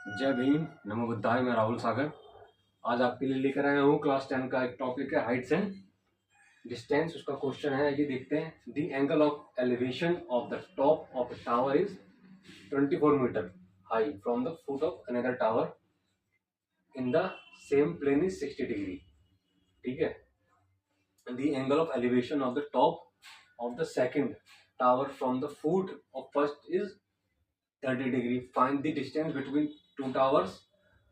जय भीम, नमो बुद्धाय। मैं राहुल सागर आज आपके लिए लेकर आया हूँ क्लास 10 का एक टॉपिक है हाइट्स एंड डिस्टेंस। उसका क्वेश्चन है, ये देखते हैं। The angle of elevation of the top of a tower is 24 meter high from the foot of another tower in the same plane is 60 degree. ठीक है। The angle of elevation of the top of the second tower from the foot of first is 30 degree. Find the distance between two towers.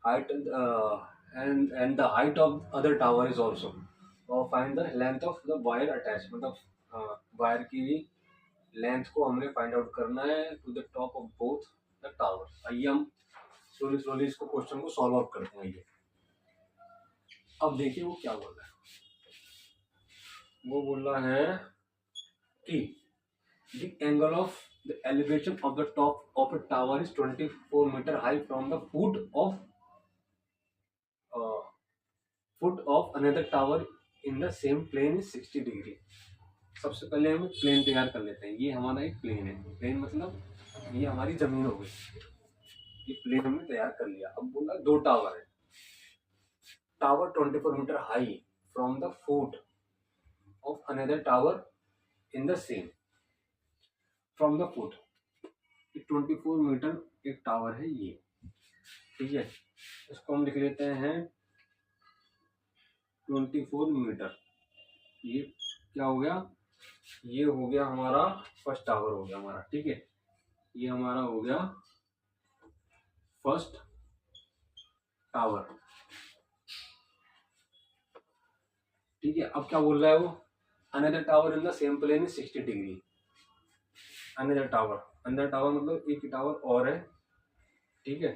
Height and the height of other tower is also. और find the length of the wire attached. मतलब wire की भी length को हमने find out करना है to the top of both the tower. आइए हम स्लोली स्लोली इसको क्वेश्चन को सॉल्व आउट करते हैं। आइए अब देखिए वो क्या बोल रहा है। वो बोल रहा है कि the angle of the elevation of the top of a tower is 24 meter high from the foot of another tower in the same plane is 60 degree। सबसे पहले हम प्लेन तैयार कर लेते हैं। ये हमारा एक प्लेन है। प्लेन मतलब ये हमारी जमीन हो गई। ये प्लेन हमने तैयार कर लिया। अब बोला दो टावर है। Tower 24 meter high from the foot of another tower in the same from the foot. 24 meter एक टावर है ये। ठीक है, इसको हम लिख लेते हैं 24 मीटर। ये क्या हो गया? ये हो गया हमारा फर्स्ट टावर हो गया हमारा। ठीक है, ये हमारा हो गया फर्स्ट टावर। ठीक है, अब क्या बोल रहा है वो? Another tower in the same plane is 60 degree. Another tower मतलब एक टावर और है। ठीक है,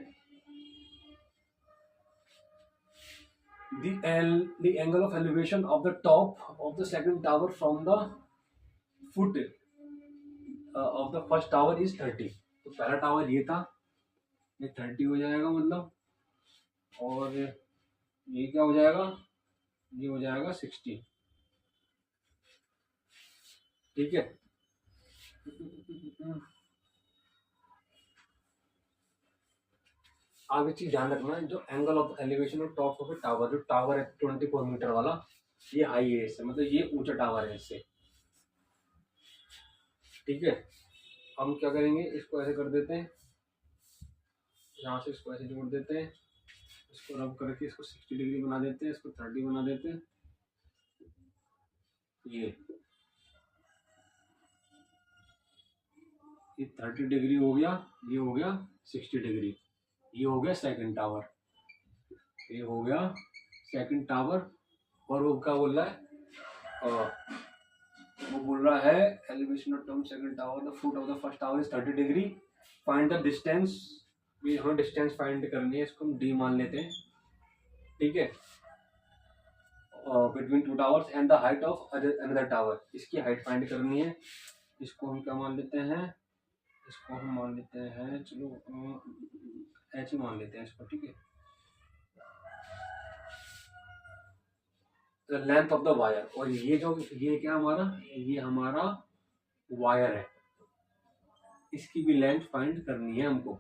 the angle of elevation of the top of the second tower from the foot of the first tower is 30। तो पहला टावर ये था, ये 30 हो जाएगा मतलब, और ये क्या हो जाएगा? ये हो जाएगा 60। ठीक है, आगे चीज ध्यान रखना है, जो angle of elevation of top of tower, जो टावर है 24 मीटर वाला, ये हाई है इससे, मतलब ये ऊंचा टावर है इससे। ठीक है, हम क्या करेंगे, इसको ऐसे कर देते हैं, यहाँ से इसको ऐसे जोड़ देते हैं, इसको रब करके इसको 60 डिग्री बना देते हैं, इसको 30 बना देते हैं। ये 30 डिग्री हो गया, ये हो गया 60 डिग्री। ये हो गया सेकंड टावर, ये हो गया सेकंड टावर। और वो क्या बोल रहा है? वो बोल रहा है elevation of top second tower the foot of the first tower is 30 degree. Find the distance. भी हमें डिस्टेंस फाइंड करनी है, इसको हम डी मान लेते हैं। ठीक है, between two towers and the height of another tower, इसकी हाइट फाइंड करनी है। इसको हम क्या मान लेते हैं? इसको हम मान लेते हैं, चलो एच ही मान लेते हैं इसको। ठीक है, the length of the wire. और ये जो ये क्या हमारा, ये हमारा वायर है, इसकी भी लेंथ फाइंड करनी है हमको।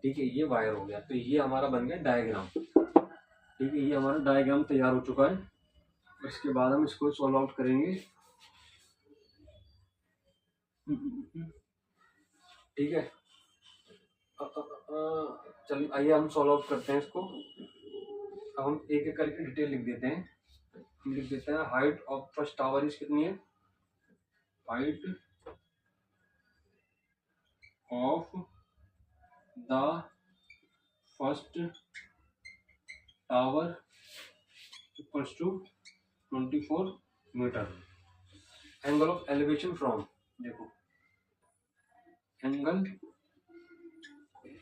ठीक है, ये वायर हो गया, तो ये हमारा बन गया डायग्राम। ठीक है, ये हमारा डायग्राम तैयार हो चुका है। इसके बाद हम इसको सॉल्व आउट करेंगे। ठीक है, चलिए आइए हम सॉल्व आउट करते हैं इसको। अब हम एक एक करके डिटेल लिख देते हैं। हम लिख देते हैं height of first tower is कितनी है? Height of the first tower equals to 24 metre. Angle of elevation from, देखो angle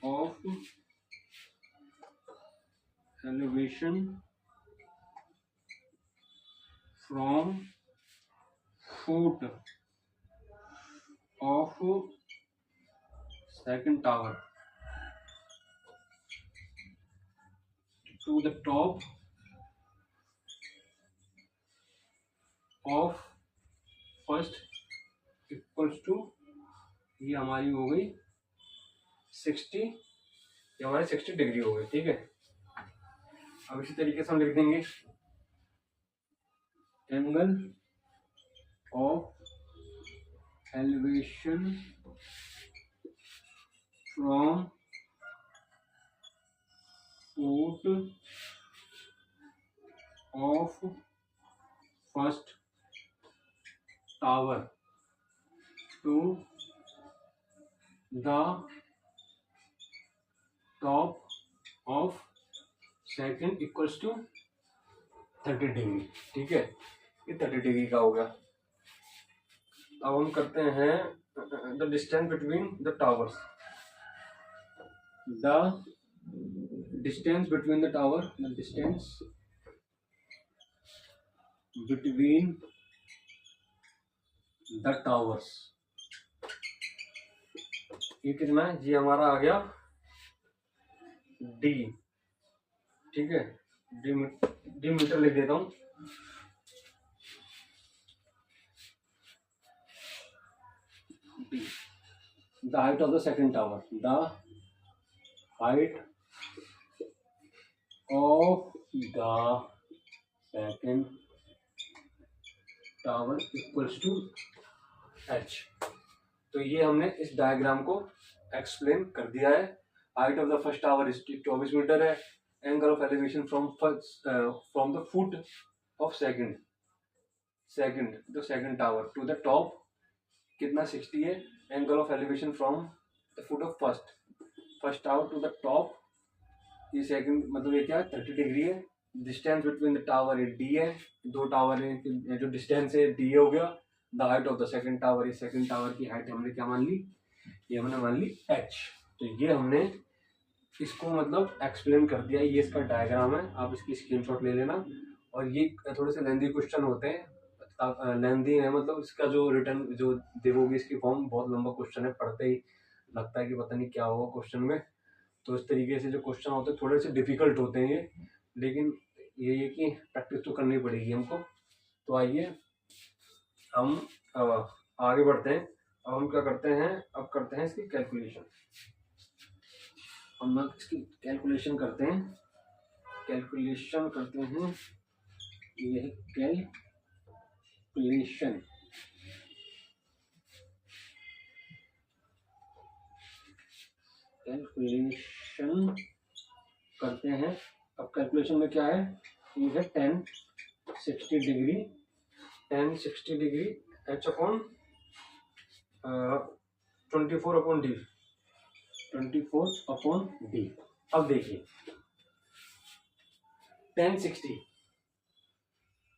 of elevation from foot of second tower to the top of first equals to, ये हमारी हो गई 60 ये हमारे 60 degree हो गए, ठीक है। अब इसी तरीके से हम लिख देंगे angle of elevation from foot of first tower to the top of second equals to 30 degree, ठीक है। ये 30 डिग्री का हो गया। अब हम करते हैं the distance between the towers. The distance between the tower, the distance between the towers, ये कितना है? ये हमारा आ गया डी, ठीक है। डी मीटर लिख देता हूं। The height of the second tower, the height of the second tower equals to H. तो ये हमने इस डायग्राम को एक्सप्लेन कर दिया है। Height of the first tower 24 metre है। Angle of elevation from the foot of second tower to the top कितना 60 है। Angle of elevation from the foot of first tower to the top, ये second मतलब ये क्या है 30 degree है। Distance between the tower ये डी है, दो टावर है, जो डिस्टेंस है डी हो गया। The height of the second tower, ये सेकंड टावर की हाइट हमने क्या मान ली? ये हमने मान ली एच। तो ये हमने इसको मतलब एक्सप्लेन कर दिया। ये इसका डायग्राम है, आप इसकी स्क्रीनशॉट ले लेना। और ये थोड़े से लेंदी क्वेश्चन होते हैं, लेंदी है मतलब इसका जो रिटर्न जो देखोगे इसकी फॉर्म बहुत लंबा क्वेश्चन है, पढ़ते ही लगता है कि पता नहीं क्या होगा क्वेश्चन में। तो इस तरीके से जो क्वेश्चन होते हैं थोड़े से डिफिकल्ट होते हैं ये, लेकिन ये कि प्रैक्टिस तो करनी पड़ेगी हमको। तो आइए हम आगे बढ़ते हैं। अब हम क्या करते हैं, अब करते हैं इसकी कैलकुलेशन। हम इसकी कैलकुलेशन करते हैं, ये है कैलकुलेशन। करते हैं। अब कैलकुलेशन में क्या है? ये है 1060 degree H upon 24 upon D. अब देखिए 1060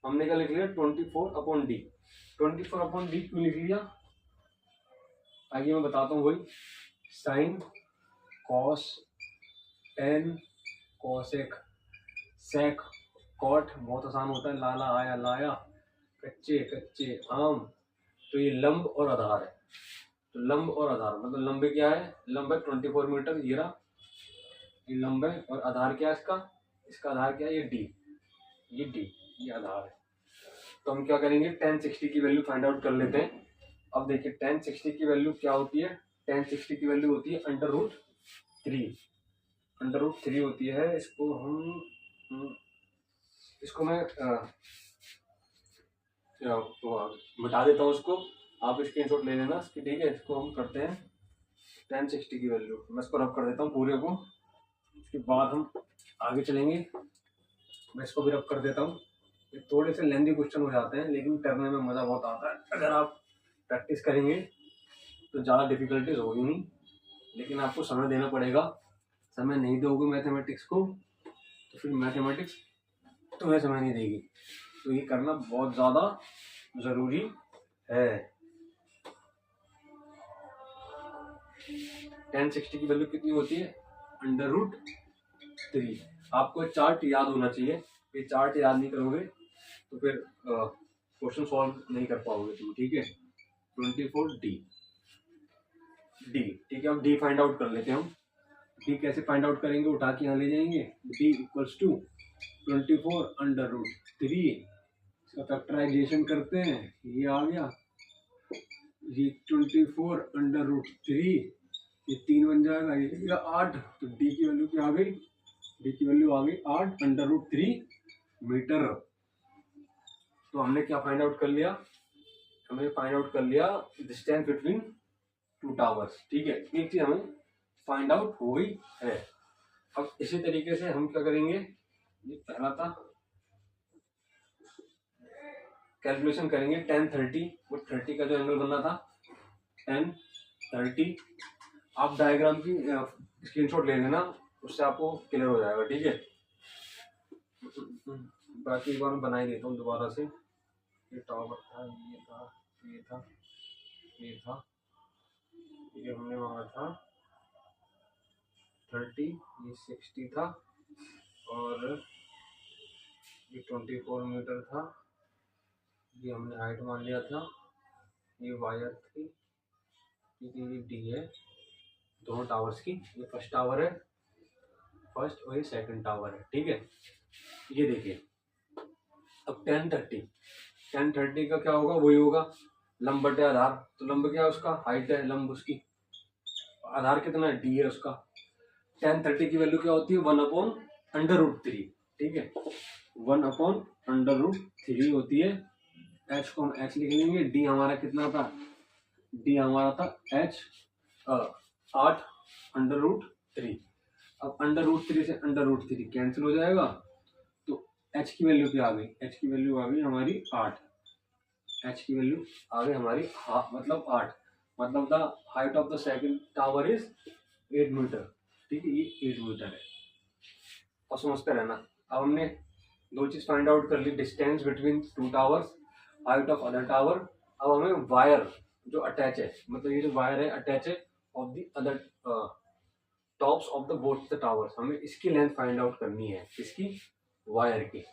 हमने क्या लिख लिया? 24 अपॉन डी। 24 अपॉन डी क्यों लिख लिया? आगे मैं बताता हूँ। वही sine cos tan cosec sec cot, बहुत आसान होता है। लाला आया लाया, कच्चे कच्चे आम। तो ये लंब और आधार है। तो लंब और आधार मतलब लंबे क्या है? लंब है 24 मीटर, ये रहा, ये लंब है। और आधार क्या है इसका आधार क्या है? ये डी, ये आधार है। तो हम क्या करेंगे? 1060 की वैल्यू फाइंड आउट कर लेते हैं। अब देखिए 1060 की वैल्यू क्या होती है? 1060 की वैल्यू होती है √3 होती है। इसको मैं मिटा देता हूँ इसको, आप स्क्रीनशॉट ले लेना इसकी, ठीक है। इसको हम करते हैं 1060 की वैल्यू, मैं इसको रब कर देता हूँ पूरे को। उसके बाद हम आगे चलेंगे। मैं इसको भी रब कर देता हूँ। ये थोड़े से लेंदी क्वेश्चन हो जाते हैं, लेकिन करने में मज़ा बहुत आता है। अगर आप प्रैक्टिस करेंगे तो ज़्यादा डिफिकल्टीज होगी नहीं, लेकिन आपको समय देना पड़ेगा। समय नहीं दोगे मैथमेटिक्स को तो फिर मैथमेटिक्स तुम्हें समय नहीं देगी। तो ये करना बहुत ज़्यादा ज़रूरी है। 1060 की वैल्यू कितनी होती है? √3। आपको चार्ट याद होना चाहिए। ये चार्ट याद नहीं करोगे तो फिर क्वेश्चन सॉल्व नहीं कर पाओगे तुम, ठीक है। 24 डी, ठीक है। अब डी फाइंड आउट कर लेते हैं हम। डी कैसे फाइंड आउट करेंगे? उठा के यहाँ ले जाएंगे। D equals to 24√3। इसका फैक्टराइजेशन करते हैं, ये आ गया। ये 24√3 ये 3 बन जाएगा, ये कितना 8, तो डी की वैल्यू क्या आ गई, डी की वैल्यू आ गई 8√3 मीटर। तो हमने क्या फाइंड आउट कर लिया, हमने फाइंड आउट कर लिया डिस्टेंस बिटवीन टू टावर्स। ठीक है, एक चीज हमें फाइंड आउट हो गई है। अब इसी तरीके से हम क्या करेंगे, ये पहला था, कैलकुलेशन करेंगे 10-30, वो 30 का जो एंगल बनना था 10-30। आप डायग्राम की स्क्रीनशॉट ले लेना, उससे आपको क्लियर हो जाएगा। ठीक है, बाकी एक बार मैं बना ही देता हूँ दोबारा से। ये टावर था, ये था, ये था, ये था, ये हमने मांगा था 30, ये 60 था, और ये 24 मीटर था, ये हमने हाइट मान लिया था, ये वायर थी। ठीक है, ये डी है दोनों टावर्स की, ये फर्स्ट टावर है, फर्स्ट, और ये सेकंड टावर है। ठीक है, ये देखिए अब 10-30 का क्या होगा, वही होगा लंब बटे आधार। तो लंब क्या है उसका, हाइट है, लंब उसकी, आधार कितना है, डी है उसका। 10-30 की वैल्यू क्या होती है, 1/√3। ठीक है, 1/√3 होती है। एच को हम एच लिख लेंगे, डी हमारा कितना था, डी हमारा था एच 8/√3। अब √3 से √3 कैंसिल हो जाएगा, तो एच की वैल्यू क्या आ गई, एच की वैल्यू आ गई हमारी 8। एच की वैल्यू आ गई हमारी मतलब 8, मतलब the height of the second tower is 8 meter. ठीक है, ये 8 मीटर है, और समझते रहना। अब हमने दो चीज फाइंड आउट कर ली, distance between two towers, height of other tower. अब हमें वायर जो अटैच है, मतलब ये जो वायर है अटैच है of the other tops of the both the towers, हमें इसकी लेंथ फाइंड आउट करनी है, इसकी, वायर की।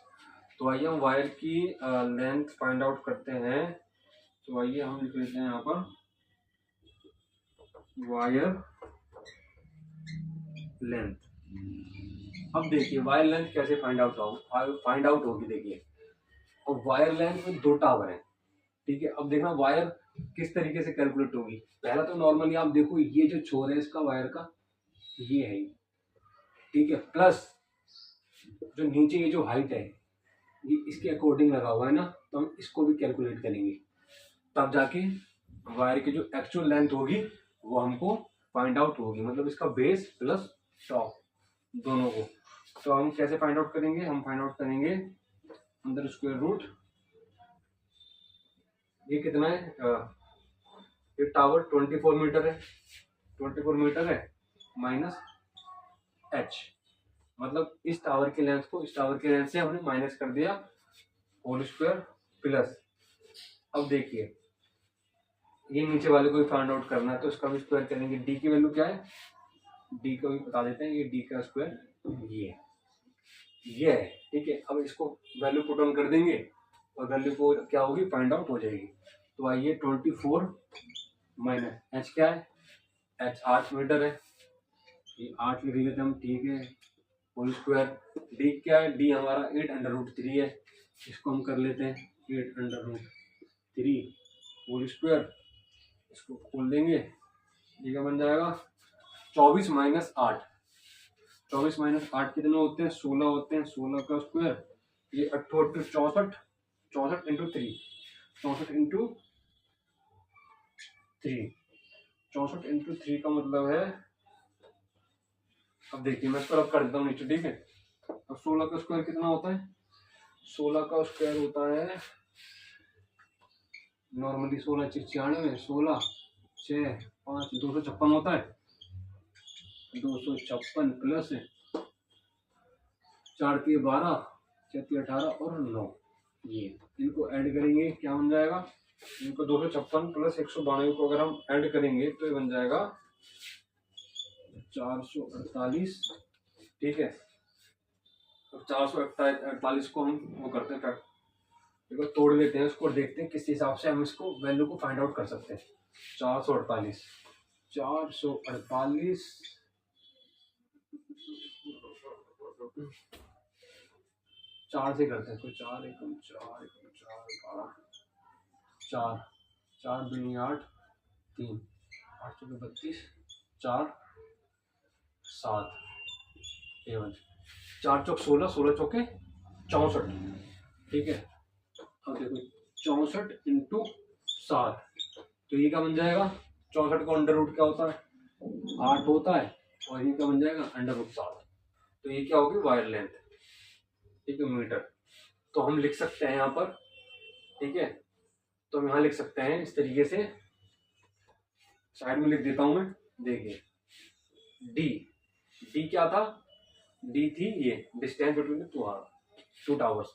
तो आइए हम वायर की लेंथ फाइंड आउट करते हैं। तो आइए हम लिख लेते हैं यहाँ पर वायर लेंथ। अब देखिए वायर लेंथ कैसे फाइंड आउट होगी, देखिए अब वायर लेंथ में दो टावर है। ठीक है, अब देखना वायर किस तरीके से कैलकुलेट होगी। पहला तो नॉर्मली आप देखो, ये जो छोर है इसका वायर का, ये है, ठीक है, प्लस जो नीचे ये जो हाइट है ये इसके अकॉर्डिंग लगा हुआ है ना, तो हम इसको भी कैलकुलेट करेंगे, तब जाके वायर की जो एक्चुअल लेंथ होगी वो हमको फाइंड आउट होगी, मतलब इसका बेस प्लस टॉप दोनों को। तो हम कैसे फाइंड आउट करेंगे, हम फाइंड आउट करेंगे अंदर स्क्वायर रूट, ये कितना है, ये टावर 24 मीटर है, 24 मीटर है, माइनस एच, मतलब इस टावर की लेंथ को इस टावर की लेंथ से हमने माइनस कर दिया, होल स्क्वायर प्लस। अब देखिए ये नीचे वाले को भी फाइंड आउट करना है, तो इसका भी स्क्वायर करेंगे। डी की वैल्यू क्या है, डी को भी बता देते हैं, ये डी का स्क्वायर ये है। ठीक है, अब इसको वैल्यू पुट ऑन कर देंगे और वैल्यू को क्या होगी, फाइंड आउट हो जाएगी। तो आइए 24 माइनस एच क्या है, एच 8 मीटर है, ये 8 लिख लेते हम। ठीक है, होल स्क्वायर, डी क्या है, डी हमारा 8/√3 है, इसको हम कर लेते हैं 8/√3 होल स्क्वायर, इसको खोल देंगे, ये क्या बन जाएगा 24 माइनस 8, 24 माइनस 8 कितने होते हैं, 16 होते हैं, 16 का स्क्वायर, ये 8 64, 64 इंटू 3, 64 इंटू 3, 64 इंटू 3 का मतलब है, अब देखिए मैं इसको रब कर देता हूँ नीचे। ठीक है, अब 16 का स्क्वायर कितना होता है, 16 का स्क्वायर होता है नॉर्मली 16 96, 16 6 5 256 होता है, 256 प्लस 4 के 12 4 18 और 9, ये इनको ऐड करेंगे क्या बन जाएगा, इनको 256 प्लस 192 को अगर हम ऐड करेंगे तो ये बन जाएगा 448। ठीक है, तो 448 को हम वो करते हैं, देखो तोड़ लेते हैं उसको और देखते हैं किस हिसाब से हम इसको वैल्यू को फाइंड आउट कर सकते हैं। 448 4 से करते हैं, तो 4 एकम 4 एकम 4 12 4 4 दूनी 8 3 8 32 4 7 A1, 4 चौक 16, 16 चौके 64, ठीक है। अब देखो 64 इंटू 7, तो ये क्या बन जाएगा, 64 का अंडर रूट क्या होता है, 8 होता है, और ये क्या बन जाएगा अंडर रूट 7, तो ये क्या होगी वायर लेंथ, ठीक है, मीटर। तो हम लिख सकते हैं यहाँ पर, ठीक है, तो हम यहाँ लिख सकते हैं इस तरीके से, साइड में लिख देता हूं मैं, देखिए डी, डी क्या था, डी थी ये डिस्टेंस बिटवीन टू टावर्स।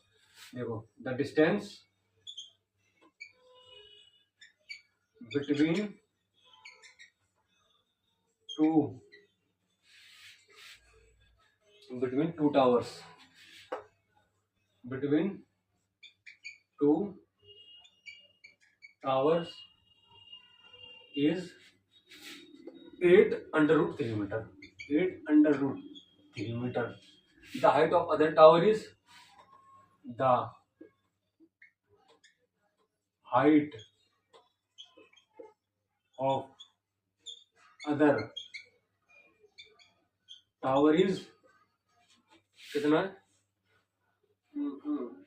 देखो the distance between two towers, between two towers is 8 under root 3 meter. 8 under root 3 meter. The height of other tower is, the height of other tower is कितना है,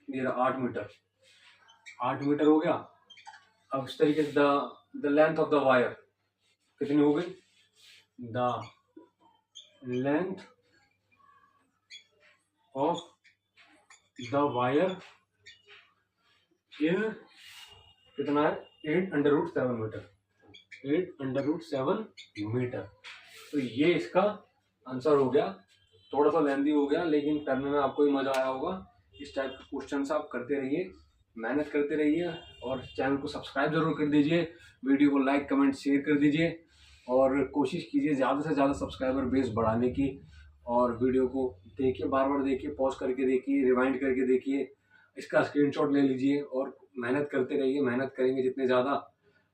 ये रहा 8 metre, 8 metre हो गया। अब इस तरीके से the length of the wire कितनी हो गई, the length of the wire is कितना है, 8 under root 7 meter, 8 under root 7 meter. तो ये इसका आंसर हो गया, थोड़ा सा लेंदी हो गया, लेकिन करने में आपको ही मजा आया होगा। इस टाइप के क्वेश्चन आप करते रहिए, मेहनत करते रहिए, और चैनल को सब्सक्राइब जरूर कर दीजिए, वीडियो को लाइक कमेंट शेयर कर दीजिए, और कोशिश कीजिए ज़्यादा से ज़्यादा सब्सक्राइबर बेस बढ़ाने की। और वीडियो को देखिए, बार बार देखिए, पॉज करके देखिए, रिवाइंड करके देखिए, इसका स्क्रीनशॉट ले लीजिए, और मेहनत करते रहिए। मेहनत करेंगे जितने ज़्यादा,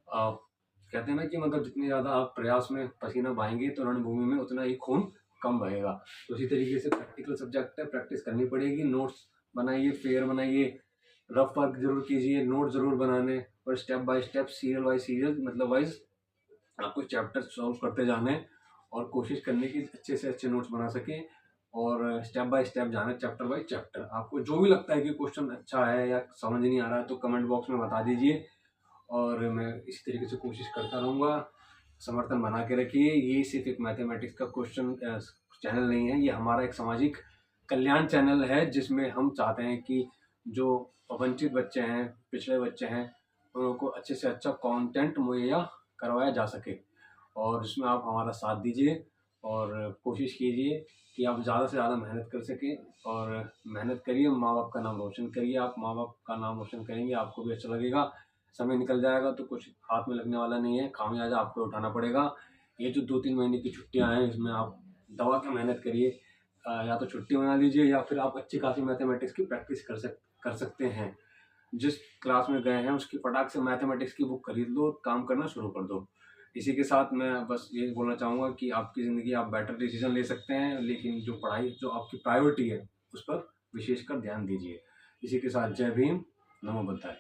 कहते हैं ना कि मतलब जितने ज़्यादा आप प्रयास में पसीना बहाएंगे तो रणभूमि में उतना ही खून कम बहेगा। तो इसी तरीके से प्रैक्टिकल सब्जेक्ट है, प्रैक्टिस करनी पड़ेगी। नोट्स बनाइए, फेयर बनाइए, रफ वर्क जरूर कीजिए, नोट जरूर बनाने, और step by step, serial wise serial, मतलब वाइज आपको चैप्टर सॉल्व करते जाने हैं, और कोशिश करने की अच्छे से अच्छे नोट्स बना सकें, और स्टेप बाय स्टेप जाना, चैप्टर बाय चैप्टर। आपको जो भी लगता है कि क्वेश्चन अच्छा है या समझ नहीं आ रहा है तो कमेंट बॉक्स में बता दीजिए, और मैं इसी तरीके से कोशिश करता रहूँगा। समर्थन बना के रखिए। ये सिर्फ एक मैथमेटिक्स का क्वेश्चन चैनल नहीं है, ये हमारा एक सामाजिक कल्याण चैनल है, जिसमें हम चाहते हैं कि जो वंचित बच्चे हैं, पिछड़े बच्चे हैं, उनको अच्छे से अच्छा कंटेंट मुहैया करवाया जा सके, और इसमें आप हमारा साथ दीजिए, और कोशिश कीजिए कि आप ज़्यादा से ज़्यादा मेहनत कर सकें, और मेहनत करिए, माँ बाप का नाम रोशन करिए। आप माँ बाप का नाम रोशन करेंगे, आपको भी अच्छा लगेगा। समय निकल जाएगा तो कुछ हाथ में लगने वाला नहीं है, खामियाजा आपको उठाना पड़ेगा। ये जो 2-3 महीने की छुट्टियां हैं, इसमें आप दवा के मेहनत करिए, या तो छुट्टी बना लीजिए, या फिर आप अच्छी खासी मैथमेटिक्स की प्रैक्टिस कर सकते हैं। जिस क्लास में गए हैं उसकी फटाक से मैथमेटिक्स की बुक खरीद लो, काम करना शुरू कर दो। इसी के साथ मैं बस ये बोलना चाहूँगा कि आपकी ज़िंदगी आप बेटर डिसीजन ले सकते हैं, लेकिन जो पढ़ाई जो आपकी प्रायोरिटी है उस पर विशेषकर ध्यान दीजिए। इसी के साथ जय भीम, नमो बुद्धाय।